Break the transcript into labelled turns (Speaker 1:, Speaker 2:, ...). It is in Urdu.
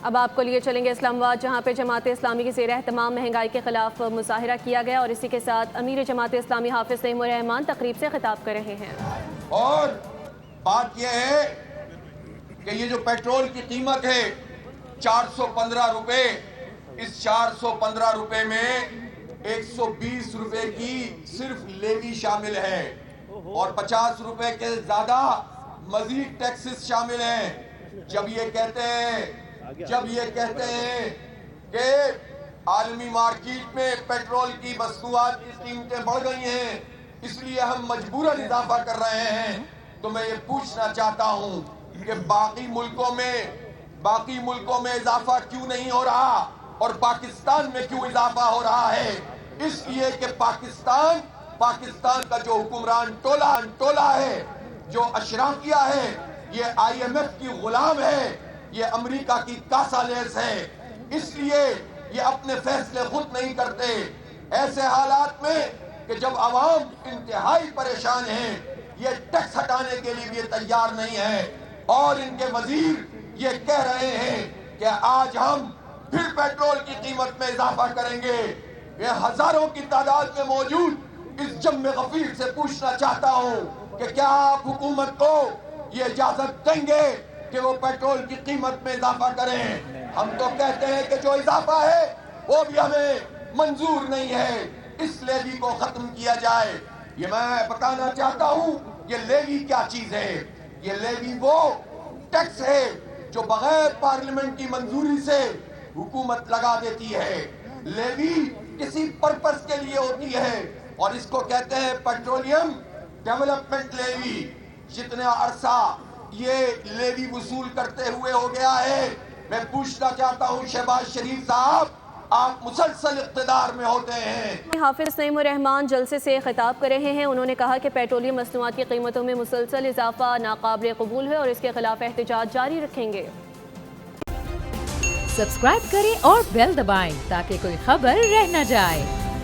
Speaker 1: اب آپ کو لیے چلیں گے اسلام آباد، جہاں پہ جماعت اسلامی کی زیر اہتمام مہنگائی کے خلاف مظاہرہ کیا گیا، اور اسی کے ساتھ امیر جماعت اسلامی حافظ نعیم الرحمان تقریب سے خطاب کر رہے ہیں۔
Speaker 2: اور بات یہ ہے کہ یہ جو پیٹرول کی قیمت ہے 415 روپے، اس 415 روپے میں 120 روپے کی صرف لیوی شامل ہے اور 50 روپے کے زیادہ مزید ٹیکسز شامل ہیں۔ جب یہ کہتے ہیں کہ عالمی مارکیٹ میں پیٹرول کی مصنوعات کی قیمتیں بڑھ گئی ہیں، اس لیے ہم مجبوراً اضافہ کر رہے ہیں، تو میں یہ پوچھنا چاہتا ہوں کہ باقی ملکوں میں اضافہ کیوں نہیں ہو رہا اور پاکستان میں کیوں اضافہ ہو رہا ہے؟ اس لیے کہ پاکستان کا جو حکمران ٹولہ ہے، جو اشرافیہ ہے، یہ IMF کی غلام ہے، یہ امریکہ کی کاسا لیس ہے۔ اس لیے یہ اپنے فیصلے خود نہیں کرتے۔ ایسے حالات میں کہ جب عوام انتہائی پریشان ہیں، یہ ٹیکس ہٹانے کے لیے بھی تیار نہیں ہے، اور ان کے وزیر یہ کہہ رہے ہیں کہ آج ہم پھر پیٹرول کی قیمت میں اضافہ کریں گے۔ یہ ہزاروں کی تعداد میں موجود اس جم غفیر سے پوچھنا چاہتا ہوں کہ کیا آپ حکومت کو یہ اجازت دیں گے کہ وہ پیٹرول کی قیمت میں اضافہ کریں؟ ہم تو کہتے ہیں کہ جو اضافہ ہے وہ بھی ہمیں منظور نہیں ہے، اس لیوی کو ختم کیا جائے۔ یہ میں بتانا چاہتا ہوں یہ لیوی کیا چیز ہے۔ یہ لیوی وہ ٹیکس ہے جو بغیر پارلیمنٹ کی منظوری سے حکومت لگا دیتی ہے۔ لیوی کسی پرپس کے لیے ہوتی ہے اور اس کو کہتے ہیں پیٹرولیم ڈیولپمنٹ لیوی۔ جتنا عرصہ یہ لیوی وصول کرتے ہوئے ہو گیا ہے، میں پوچھنا چاہتا ہوں شہباز شریف صاحب، آپ مسلسل اقتدار میں ہوتے ہیں۔
Speaker 1: حافظ نعیم الرحمان جلسے سے خطاب کر رہے ہیں۔ انہوں نے کہا کہ پیٹرولیم مصنوعات کی قیمتوں میں مسلسل اضافہ ناقابل قبول ہے اور اس کے خلاف احتجاج جاری رکھیں گے۔
Speaker 3: سبسکرائب کریں اور بیل دبائیں تاکہ کوئی خبر رہ نہ جائے۔